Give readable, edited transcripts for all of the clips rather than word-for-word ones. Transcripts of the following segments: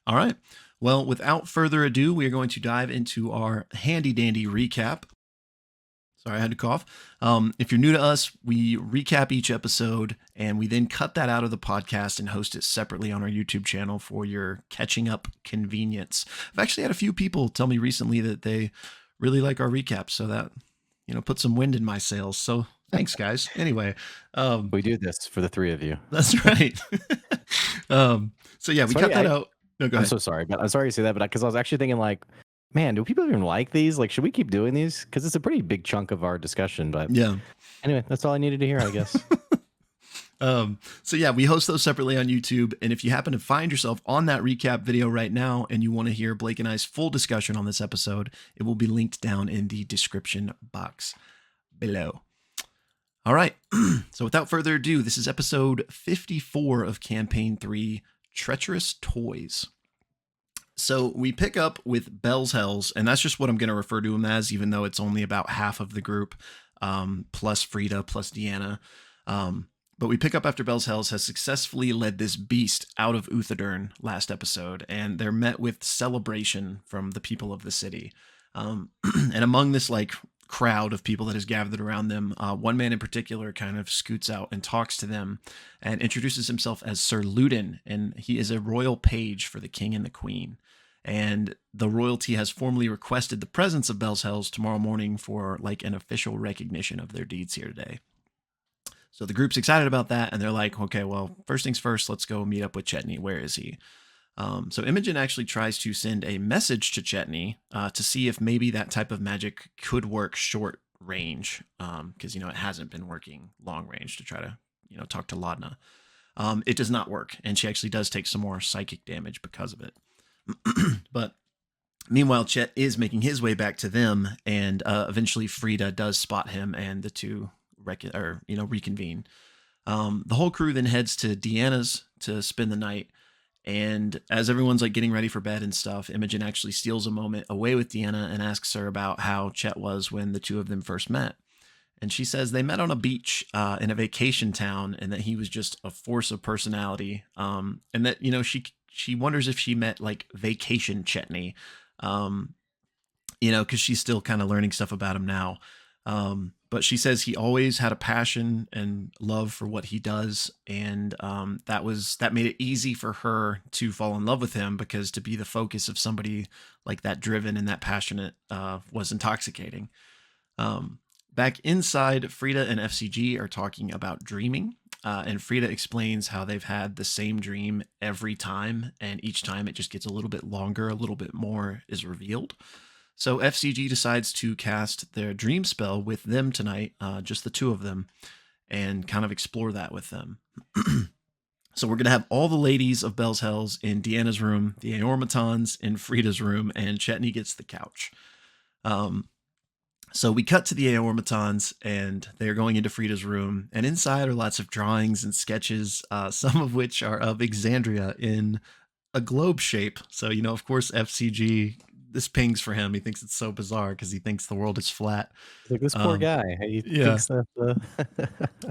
All right. Well, without further ado, we are going to dive into our handy dandy recap. Sorry, I had to cough. If you're new to us, we recap each episode and we then cut that out of the podcast and host it separately on our YouTube channel for your catching up convenience. I've actually had a few people tell me recently that they really like our recaps, so that, put some wind in my sails. So thanks, guys. Anyway, We do this for the three of you. that's right. So yeah, we cut that out. No, go I'm ahead. so sorry, but I'm sorry to say that, but because I was actually thinking like, man, do people even like these? Like, should we keep doing these? Because it's a pretty big chunk of our discussion. But Yeah. anyway, that's all I needed to hear, I guess. So yeah, we host those separately on YouTube. And if you happen to find yourself on that recap video right now and you want to hear Blake and I's full discussion on this episode, it will be linked down in the description box below. All right. So without further ado, this is episode 54 of Campaign 3, Treacherous Toys. So we pick up with Bell's Hells, and that's just what I'm going to refer to him as, even though it's only about half of the group, plus Frida, plus Deanna. But we pick up after Bell's Hells has successfully led this beast out of Uthadern last episode, and they're met with celebration from the people of the city. And among this crowd of people that has gathered around them, one man in particular kind of scoots out and talks to them and introduces himself as Sir Ludin, and he is a royal page for the king and the queen. And the royalty has formally requested the presence of Bell's Hells tomorrow morning for an official recognition of their deeds here today. So the group's excited about that, and they're like, okay, well, first things first, let's go meet up with Chetney. Where is he? So Imogen actually tries to send a message to Chetney to see if maybe that type of magic could work short range, because, it hasn't been working long range to try to, talk to Laudna. It does not work, and she actually does take some more psychic damage because of it. But meanwhile, Chet is making his way back to them, and eventually Frida does spot him, and the two reconvene. The whole crew then heads to Deanna's to spend the night. And as everyone's getting ready for bed and stuff, Imogen actually steals a moment away with Deanna and asks her about how Chet was when the two of them first met. And she says they met on a beach in a vacation town, and that he was just a force of personality. And that, she wonders if she met vacation Chetney, because she's still kind of learning stuff about him now. But she says he always had a passion and love for what he does. And that made it easy for her to fall in love with him, because to be the focus of somebody like that, driven and that passionate, was intoxicating. Back inside, Frida and FCG are talking about dreaming. And Frida explains how they've had the same dream every time. And each time it just gets a little bit longer, a little bit more is revealed. So FCG decides to cast their dream spell with them tonight, just the two of them, and kind of explore that with them. So we're going to have all the ladies of Bell's Hells in Deanna's room, the Aormatons in Frida's room, and Chetney gets the couch. So we cut to the Aormatons, and they're going into Frida's room, and inside are lots of drawings and sketches, some of which are of Exandria in a globe shape. So, of course, FCG, this pings for him. He thinks it's so bizarre because he thinks the world is flat. He's like, this poor guy. He thinks that.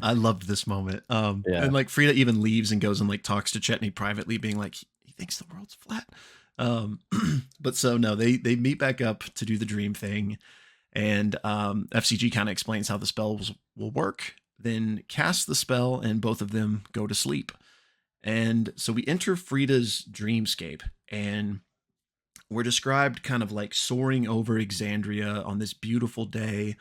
I loved this moment. Yeah. And Frida even leaves and goes and talks to Chetney privately, being like, he thinks the world's flat. But so no, they meet back up to do the dream thing. And FCG kind of explains how the spells will work, then casts the spell, and both of them go to sleep. And so we enter Frida's dreamscape, and we're described kind of soaring over Exandria on this beautiful day.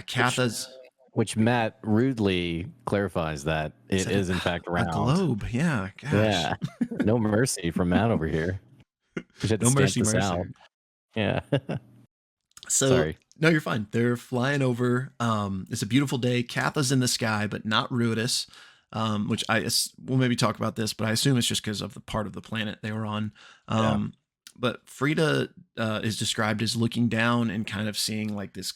Katha's, which Matt rudely clarifies that it is in fact round. A globe, yeah. Gosh. Yeah. No mercy from Matt over here. No mercy. Yeah. So sorry. No, you're fine. They're flying over. It's a beautiful day. Katha's in the sky, but not Ruidus, which we'll maybe talk about this, but I assume it's just because of the part of the planet they were on. But Frida is described as looking down and kind of seeing this,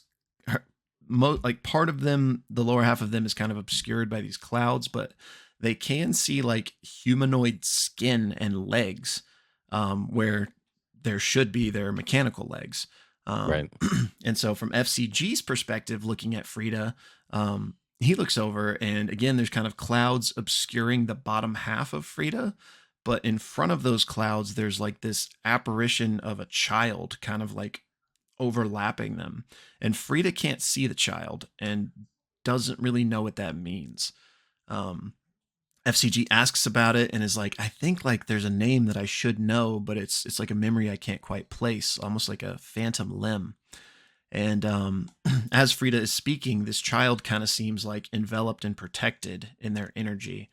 part of them, the lower half of them is kind of obscured by these clouds, but they can see humanoid skin and legs, where there should be their mechanical legs. Right. And so from FCG's perspective, looking at Frida, he looks over, and again, there's kind of clouds obscuring the bottom half of Frida, but in front of those clouds, there's like this apparition of a child kind of like overlapping them. And Frida can't see the child and doesn't really know what that means. Um, FCG asks about it and is like, I think like there's a name that I should know, but it's like a memory I can't quite place, almost like a phantom limb. And as Frida is speaking, this child kind of seems like enveloped and protected in their energy.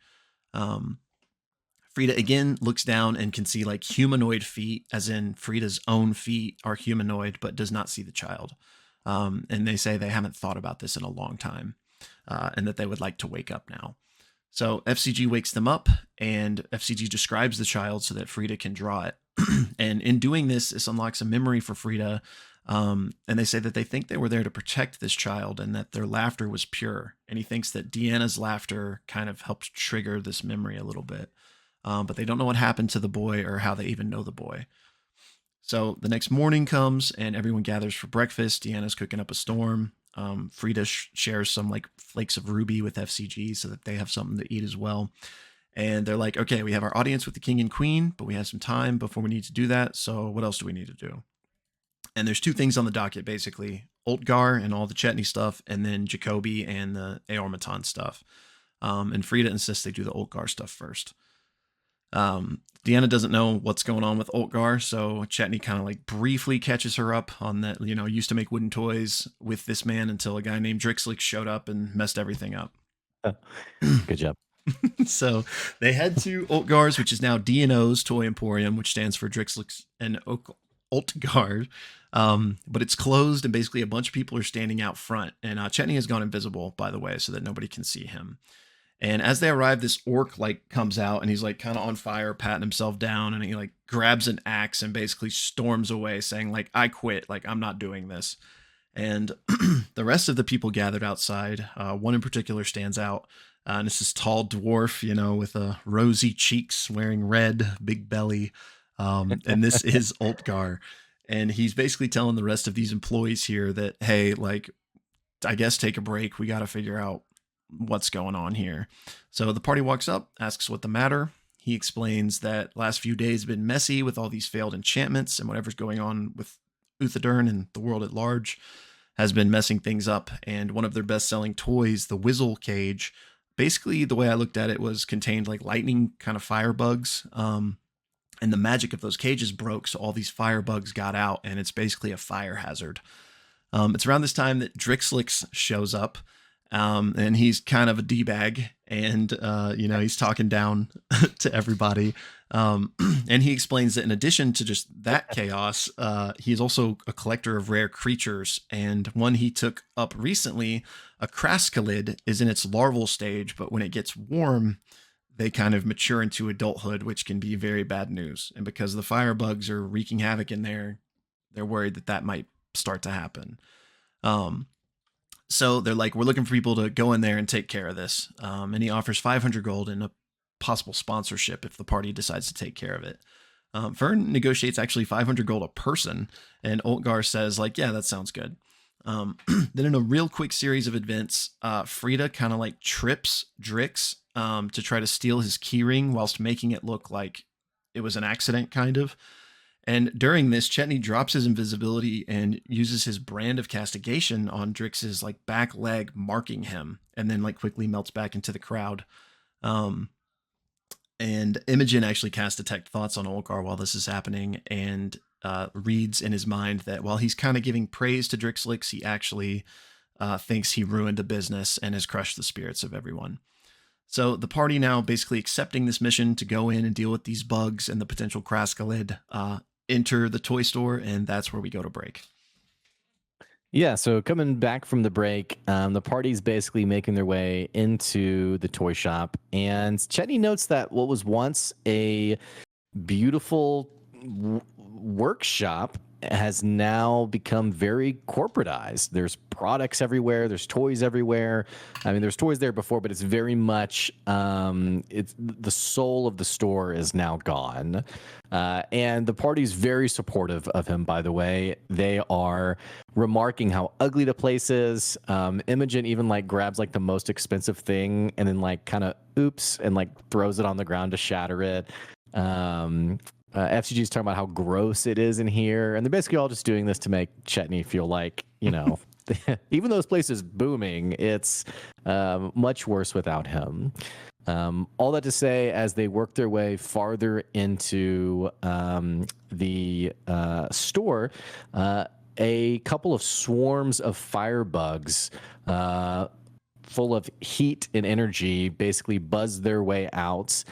Um, Frida again looks down and can see like humanoid feet, as in Frida's own feet are humanoid, but does not see the child. And they say they haven't thought about this in a long time, and that they would like to wake up now. So FCG wakes them up, and FCG describes the child so that Frida can draw it. And in doing this, this unlocks a memory for Frida. And they say that they think they were there to protect this child and that their laughter was pure. And he thinks that Deanna's laughter kind of helped trigger this memory a little bit. But they don't know what happened to the boy or how they even know the boy. So the next morning comes and everyone gathers for breakfast. Deanna's cooking up a storm. Frida shares some like flakes of ruby with FCG so that they have something to eat as well. And they're like, okay, we have our audience with the king and queen, but we have some time before we need to do that. So what else do we need to do? And there's two things on the docket, basically. Ultgar and all the Chetney stuff, and then Jacoby and the Aormaton stuff. And Frida insists they do the Ultgar stuff first. Deanna doesn't know what's going on with Ultgar, so Chetney kind of like briefly catches her up on that, you know, used to make wooden toys with this man until a guy named Drixlix showed up and messed everything up. Good job. So they head to Ultgar's, which is now D&O's Toy Emporium, which stands for Drixlix and Ultgar. But it's closed, and basically a bunch of people are standing out front. And Chetney has gone invisible, by the way, so that nobody can see him. And as they arrive, this orc like comes out, and he's like kind of on fire, patting himself down, and he like grabs an axe and basically storms away, saying like, "I quit. Like, I'm not doing this." And the rest of the people gathered outside. One in particular stands out. And it's this tall dwarf, you know, with rosy cheeks, wearing red, big belly. And this is Ultgar. And he's basically telling the rest of these employees here that, hey, like, I guess take a break. We got to figure out what's going on here. So the party walks up, asks what the matter. He explains that last few days have been messy with all these failed enchantments, and whatever's going on with Uthadern and the world at large has been messing things up. And one of their best-selling toys, the Whizzle Cage, basically the way I looked at it was contained like lightning kind of firebugs. And the magic of those cages broke, so all these firebugs got out, and it's basically a fire hazard. It's around this time that Drixlix shows up, and he's kind of a D-bag, and you know, he's talking down to everybody. And he explains that in addition to just that chaos, he is also a collector of rare creatures, and one he took up recently, a kraskalid, is in its larval stage, but when it gets warm, they kind of mature into adulthood, which can be very bad news. And because the firebugs are wreaking havoc in there, they're worried that that might start to happen. So they're like, we're looking for people to go in there and take care of this. And he offers 500 gold and a possible sponsorship if the party decides to take care of it. Fern negotiates actually 500 gold a person, and Ultgar says like, yeah, that sounds good. Then in a real quick series of events, Frida kind of like trips Drix to try to steal his keyring whilst making it look like it was an accident, kind of. And during this, Chetney drops his invisibility and uses his brand of castigation on Drix's like back leg, marking him, and then like quickly melts back into the crowd. And Imogen actually casts Detect Thoughts on Ultgar while this is happening, and reads in his mind that while he's kind of giving praise to Drixlix, he actually thinks he ruined a business and has crushed the spirits of everyone. So the party now basically accepting this mission to go in and deal with these bugs and the potential kraskalid, enter the toy store, and that's where we go to break. Yeah, so coming back from the break, the party's basically making their way into the toy shop, and Chetney notes that what was once a beautiful workshop has now become very corporatized. There's products everywhere. There's toys everywhere. I mean, there's toys there before, but it's very much it's the soul of the store is now gone. And the party's very supportive of him, by the way. They are remarking how ugly the place is. Imogen even like grabs like the most expensive thing and then like kind of oops and like throws it on the ground to shatter it. FCG's talking about how gross it is in here, and they're basically all just doing this to make Chetney feel like, even though this place is booming, it's much worse without him. All that to say, as they work their way farther into the store, a couple of swarms of firebugs full of heat and energy basically buzz their way out.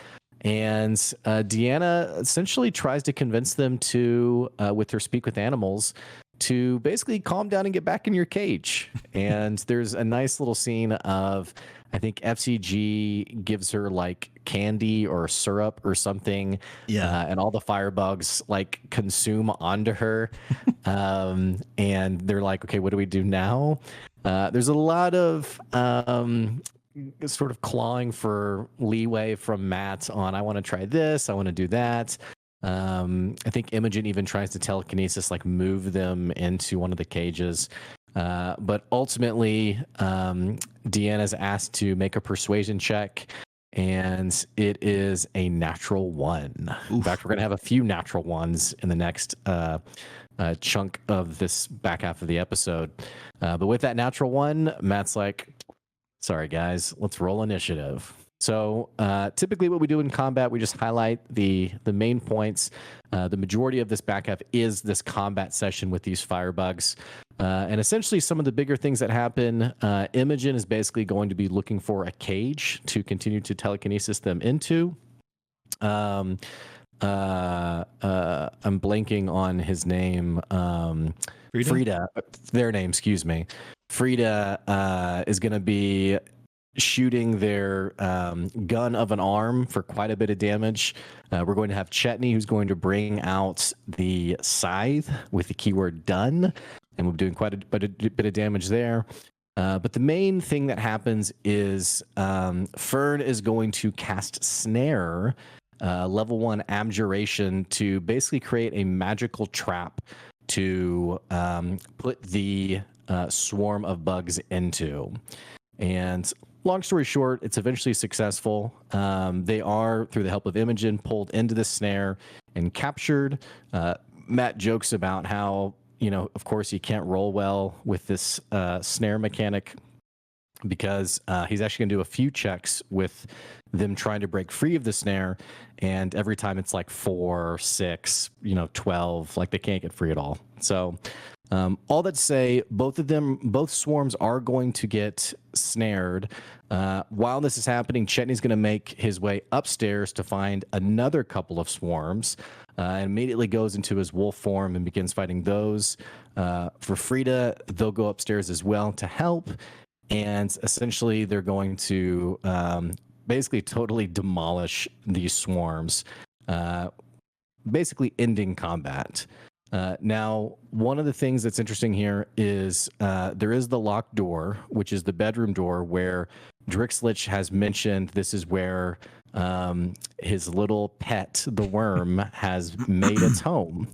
And Deanna essentially tries to convince them to, with her speak with animals, to basically calm down and get back in your cage. And there's a nice little scene of, I think FCG gives her like candy or syrup or something. Yeah. And all the firebugs like consume onto her. And they're like, okay, what do we do now? There's a lot of sort of clawing for leeway from Matt on, I want to try this, I want to do that. I think Imogen even tries to telekinesis, like move them into one of the cages. But ultimately, Deanna's asked to make a persuasion check, and it is a natural 1. Oof. In fact, we're going to have a few natural ones in the next chunk of this back half of the episode. But with that natural 1, Matt's like, sorry, guys, let's roll initiative. So typically what we do in combat, we just highlight the main points. The majority of this back half is this combat session with these firebugs. And essentially some of the bigger things that happen, Imogen is basically going to be looking for a cage to continue to telekinesis them into. I'm blanking on his name. Frida, their name, excuse me. Frida is going to be shooting their gun of an arm for quite a bit of damage. We're going to have Chetney, who's going to bring out the scythe with the keyword done, and we'll be doing quite a bit of damage there. But the main thing that happens is Fern is going to cast Snare, level 1 Abjuration, to basically create a magical trap to put the swarm of bugs into. And long story short, it's eventually successful. They are, through the help of Imogen, pulled into the snare and captured. Matt jokes about how, of course, you can't roll well with this snare mechanic, because he's actually going to do a few checks with them trying to break free of the snare, and every time it's like 4, 6, 12, like they can't get free at all. So all that to say, both swarms are going to get snared. While this is happening, Chetney's going to make his way upstairs to find another couple of swarms, and immediately goes into his wolf form and begins fighting those. For Frida, they'll go upstairs as well to help, and essentially they're going to basically totally demolish these swarms, basically ending combat. Now, one of the things that's interesting here is there is the locked door, which is the bedroom door, where Drixlich has mentioned this is where his little pet, the worm, has made its home.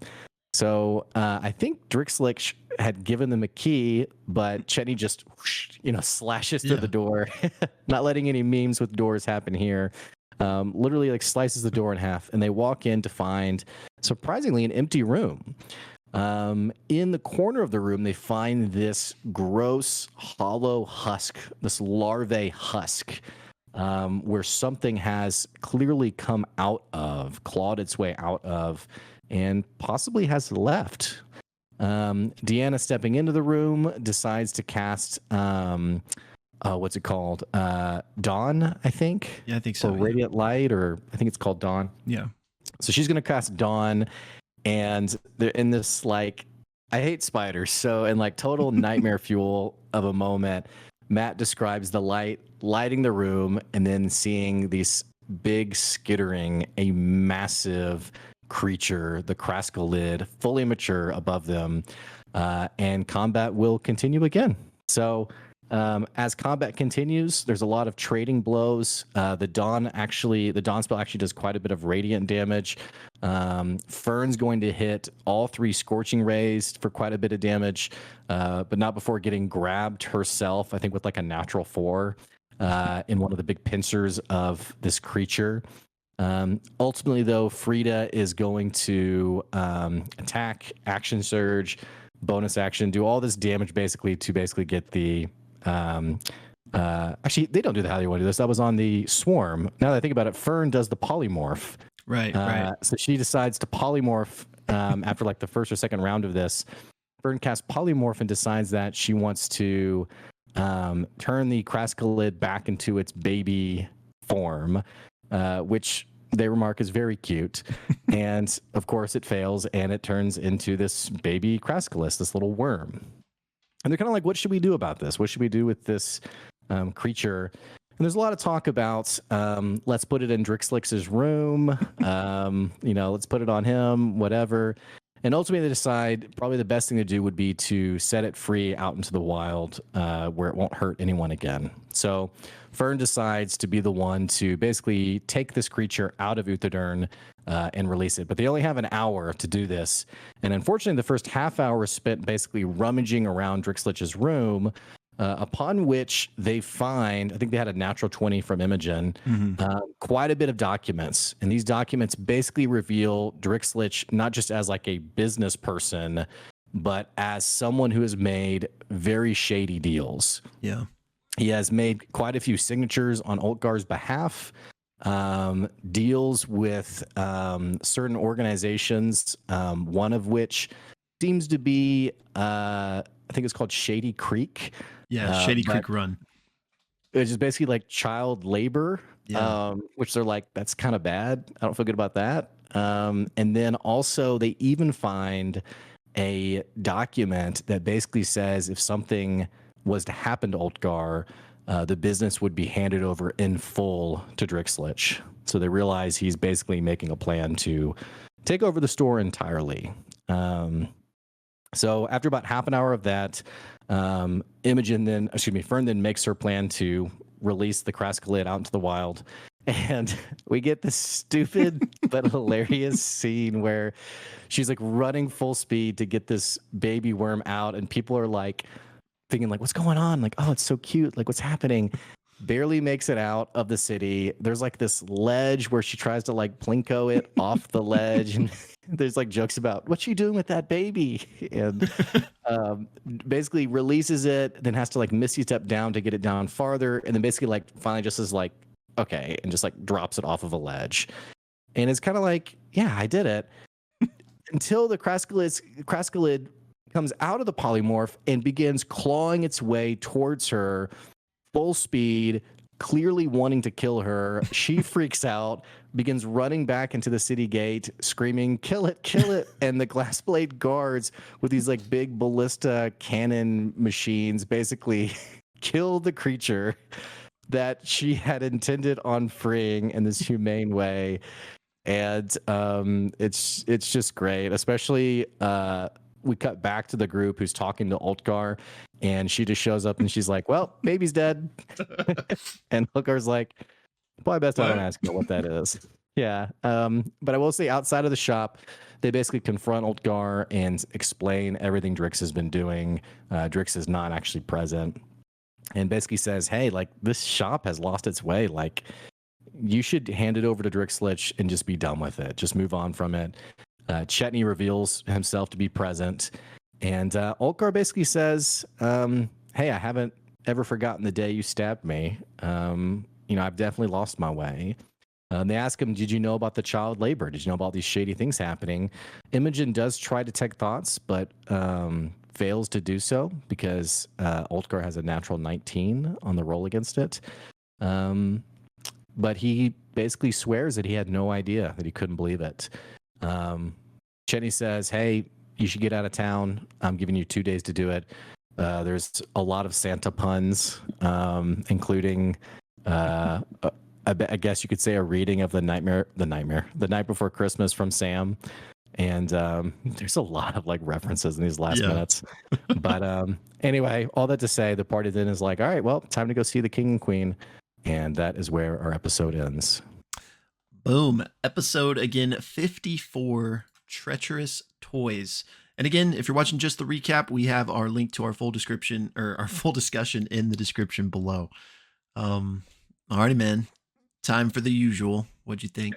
So I think Drixlich had given them a key, but Chetney just, slashes through the door, not letting any memes with doors happen here. Literally like slices the door in half, and they walk in to find, surprisingly, an empty room. In the corner of the room, they find this gross hollow husk, this larvae husk, where something has clearly come out of, clawed its way out of, and possibly has left. Deanna, stepping into the room, decides to cast what's it called? Dawn, I think. Yeah, I think so. Or Radiant Light, or I think it's called Dawn. Yeah. So she's going to cast Dawn, and they're in this, like, I hate spiders. So in like total nightmare fuel of a moment, Matt describes the light lighting the room and then seeing these big skittering, a massive creature, the kraskalid, fully mature above them, and combat will continue again. So as combat continues, there's a lot of trading blows. The Dawn spell actually does quite a bit of radiant damage. Fern's going to hit all 3 scorching rays for quite a bit of damage, but not before getting grabbed herself, I think with like a natural 4, in one of the big pincers of this creature. Ultimately, though, Frida is going to attack, action surge, bonus action, do all this damage basically to get the. Actually, they don't do the how you want to do this. That was on the swarm. Now that I think about it, Fern does the polymorph. Right. So she decides to polymorph after like the first or second round of this. Fern casts polymorph and decides that she wants to turn the kraskalid back into its baby form, which they remark is very cute. And of course it fails and it turns into this baby kraskalid, this little worm. And they're kind of like, what should we do about this? What should we do with this creature? And there's a lot of talk about let's put it in Drixlix's room, let's put it on him, whatever. And ultimately they decide probably the best thing to do would be to set it free out into the wild where it won't hurt anyone again. So Fern decides to be the one to basically take this creature out of Uthadern and release it. But they only have an hour to do this. And unfortunately, the first half hour is spent basically rummaging around Drixlich's room, upon which they find, I think they had a natural 20 from Imogen, quite a bit of documents. And these documents basically reveal Drixlich not just as like a business person, but as someone who has made very shady deals. Yeah. He has made quite a few signatures on Ultgar's behalf, deals with certain organizations, one of which seems to be, I think it's called Shady Creek. Yeah, Shady Creek Run. Which is basically like child labor, which they're like, that's kind of bad. I don't feel good about that. And then also they even find a document that basically says if something was to happen to Ultgar, the business would be handed over in full to Drixlich. So they realize he's basically making a plan to take over the store entirely. So after about half an hour of that, Fern then makes her plan to release the kraskalid out into the wild. And we get this stupid but hilarious scene where she's like running full speed to get this baby worm out, and people are like thinking like, what's going on? Like, oh, it's so cute. Like, what's happening? Barely makes it out of the city. There's like this ledge where she tries to like plinko it off the ledge, and there's like jokes about what you doing with that baby, and basically releases it, then has to like misty step down to get it down farther, and then basically like finally just is like, okay, and just like drops it off of a ledge. And it's kind of like, yeah, I did it. Until the kraskalid comes out of the polymorph and begins clawing its way towards her full speed, clearly wanting to kill her. She freaks out, begins running back into the city gate, screaming, kill it, kill it. And the glassblade guards with these like big ballista cannon machines basically kill the creature that she had intended on freeing in this humane way. And it's just great, especially we cut back to the group who's talking to Ultgar, and she just shows up and she's like, well, baby's dead. And Ultgar's like, probably best I don't ask you what that is. Yeah. But I will say outside of the shop, they basically confront Ultgar and explain everything Drix has been doing. Drix is not actually present, and basically says, hey, like this shop has lost its way. Like you should hand it over to Drixlich and just be done with it. Just move on from it. Chetney reveals himself to be present, and Ultgar basically says, hey, I haven't ever forgotten the day you stabbed me. I've definitely lost my way. They ask him, did you know about the child labor? Did you know about these shady things happening? Imogen does try to detect thoughts, but fails to do so because Ultgar has a natural 19 on the roll against it. But he basically swears that he had no idea, that he couldn't believe it. Chetney says, hey, you should get out of town. I'm giving you 2 days to do it. There's a lot of Santa puns, including, I guess you could say a reading of the Night Before Christmas from Sam. And there's a lot of like references in these last minutes. But anyway, all that to say, the party then is like, all right, well, time to go see the king and queen. And that is where our episode ends. Boom. Episode, again, 54, Treacherous Toys. And again, if you're watching just the recap, we have our link to our full description, or our full discussion in the description below. Alrighty, man. Time for the usual. What'd you think?